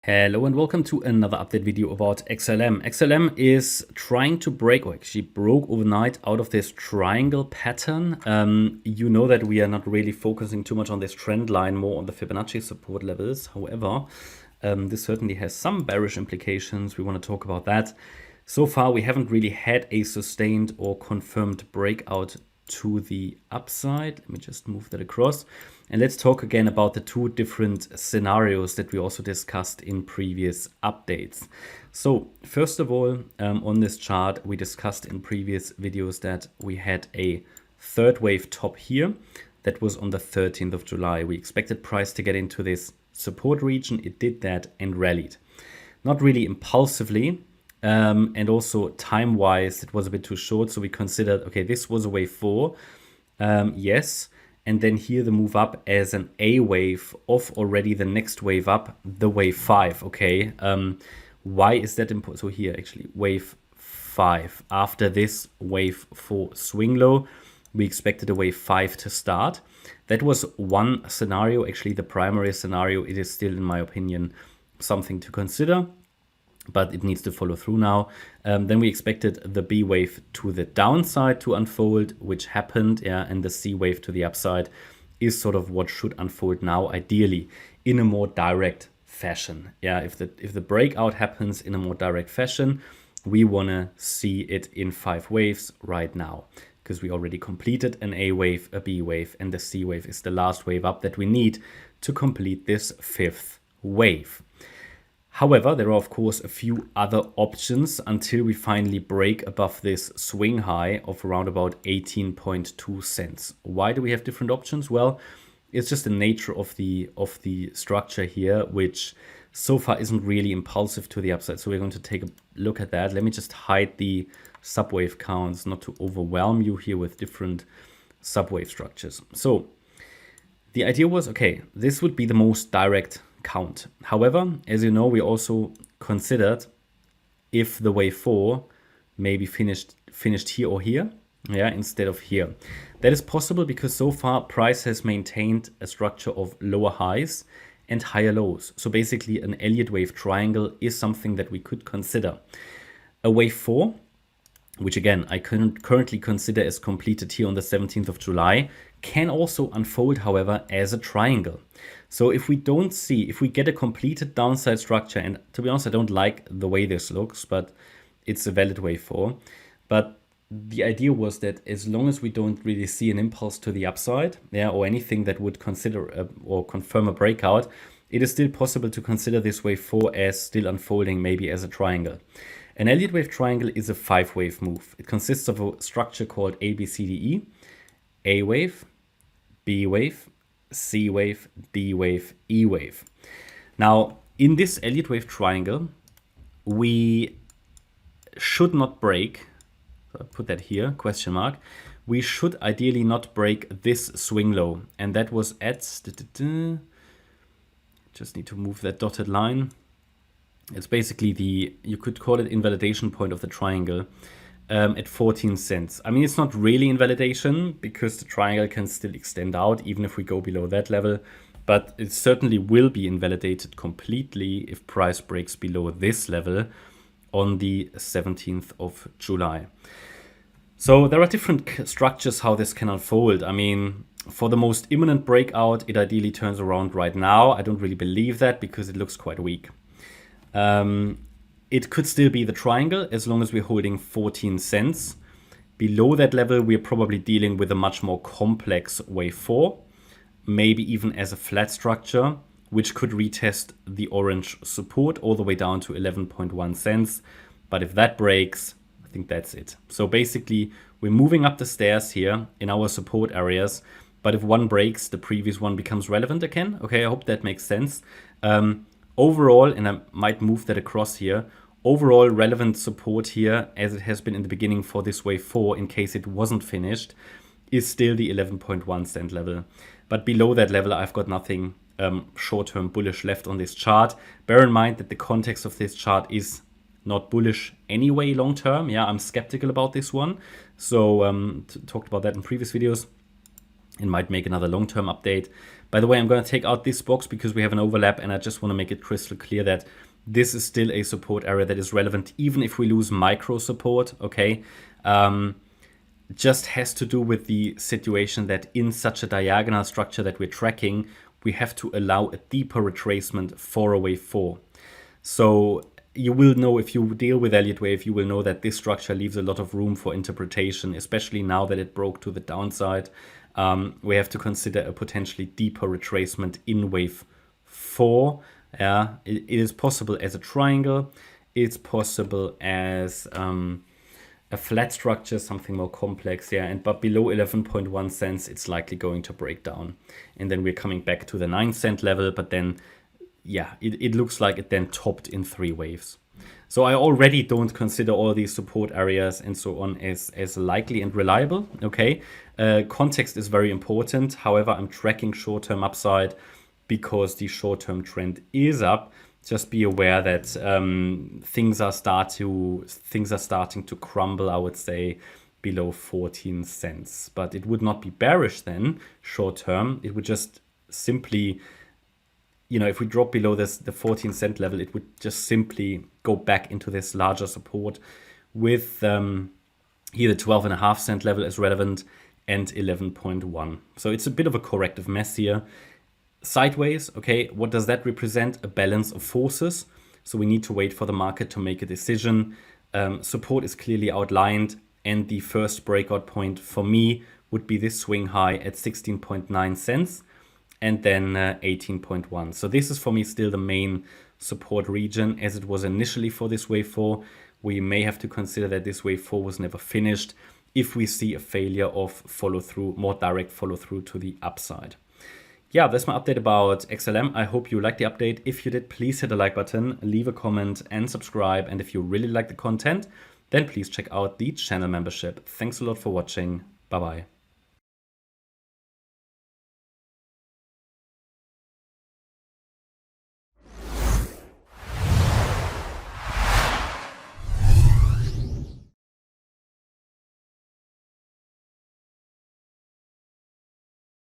Hello and welcome to another update video about XLM. XLM is trying to break, or actually broke overnight out of this triangle pattern. You know that we are not really focusing too much on this trend line, more on the Fibonacci support levels. However, this certainly has some bearish implications. We want to talk about that. So far, we haven't really had a sustained or confirmed breakout to the upside. Let me just move that across. And let's talk again about the two different scenarios that we also discussed in previous updates. So first of all, on this chart, we discussed in previous videos that we had a third wave top here. That was on the 13th of July. We expected price to get into this support region. It did that and rallied. Not really impulsively. And also time-wise, it was a bit too short. So we considered, okay, this was a wave 4. Yes. And then here the move up as an A wave of already the next wave up, the wave 5. Okay. Why is that important? So here actually wave 5. After this wave 4 swing low, we expected a wave 5 to start. That was one scenario, actually the primary scenario. It is still, in my opinion, something to consider, but it needs to follow through now. Then we expected the B wave to the downside to unfold, which happened, yeah, and the C wave to the upside is sort of what should unfold now, ideally in a more direct fashion. Yeah, if the breakout happens in a more direct fashion, we want to see it in 5 waves right now, because we already completed an A wave, a B wave, and the C wave is the last wave up that we need to complete this 5th wave. However, there are of course a few other options until we finally break above this swing high of around about 18.2 cents. Why do we have different options? Well, it's just the nature of the structure here, which so far isn't really impulsive to the upside. So we're going to take a look at that. Let me just hide the subwave counts, not to overwhelm you here with different subwave structures. So the idea was, okay, this would be the most direct count. However, as you know, we also considered if the wave 4 maybe finished here or here, yeah, instead of here. That is possible because so far price has maintained a structure of lower highs and higher lows. So basically an Elliott wave triangle is something that we could consider. A wave 4, which again I currently consider as completed here on the 17th of July, can also unfold, however, as a triangle. So if we get a completed downside structure, and to be honest, I don't like the way this looks, but it's a valid wave 4. But the idea was that as long as we don't really see an impulse to the upside, yeah, or anything that would consider or confirm a breakout, it is still possible to consider this wave 4 as still unfolding, maybe as a triangle. An Elliott wave triangle is a 5-wave move. It consists of a structure called ABCDE, A wave, B wave, C wave, D wave, E wave. Now, in this Elliott wave triangle, we should not break, so I put that here, question mark, we should ideally not break this swing low. And that was at, just need to move that dotted line. It's basically you could call it invalidation point of the triangle at 14 cents. I mean, it's not really invalidation because the triangle can still extend out even if we go below that level, but it certainly will be invalidated completely if price breaks below this level on the 17th of July. So there are different structures how this can unfold. I mean, for the most imminent breakout, it ideally turns around right now. I don't really believe that because it looks quite weak. It could still be the triangle as long as we're holding 14 cents. Below that level, we're probably dealing with a much more complex wave 4, maybe even as a flat structure, which could retest the orange support all the way down to 11.1 cents. But if that breaks, I think that's it. So basically, we're moving up the stairs here in our support areas. But if one breaks, the previous one becomes relevant again. Okay, I hope that makes sense. Overall, and I might move that across here, overall relevant support here, as it has been in the beginning for this wave 4, in case it wasn't finished, is still the 11.1 cent level. But below that level, I've got nothing short-term bullish left on this chart. Bear in mind that the context of this chart is not bullish anyway long-term. Yeah, I'm skeptical about this one. So talked about that in previous videos and might make another long-term update. By the way, I'm going to take out this box because we have an overlap, and I just want to make it crystal clear that this is still a support area that is relevant, even if we lose micro support, okay? Just has to do with the situation that in such a diagonal structure that we're tracking, we have to allow a deeper retracement for a wave 4. So you will know, if you deal with Elliott wave, you will know that this structure leaves a lot of room for interpretation, especially now that it broke to the downside. We have to consider a potentially deeper retracement in wave 4. Yeah, it is possible as a triangle. It's possible as a flat structure, something more complex, yeah. But below 11.1 cents, it's likely going to break down. And then we're coming back to the 9 cent level, but then, yeah, it looks like it then topped in 3 waves. So I already don't consider all these support areas and so on as likely and reliable, okay? Context is very important. However, I'm tracking short-term upside because the short-term trend is up. Just be aware that things are starting to crumble, I would say, below 14 cents. But it would not be bearish then, short term. It would just simply, if we drop below the 14 cent level, it would just simply go back into this larger support with here the 12.5 cent level is relevant and 11.1. So it's a bit of a corrective mess here. Sideways, okay, what does that represent? A balance of forces. So we need to wait for the market to make a decision. Support is clearly outlined, and the first breakout point for me would be this swing high at 16.9 cents and then 18.1. So this is for me still the main support region as it was initially for this wave 4. We may have to consider that this wave 4 was never finished if we see a failure of follow through, more direct follow through to the upside. Yeah, that's my update about XLM. I hope you liked the update. If you did, please hit the like button, leave a comment and subscribe. And if you really like the content, then please check out the channel membership. Thanks a lot for watching. Bye-bye.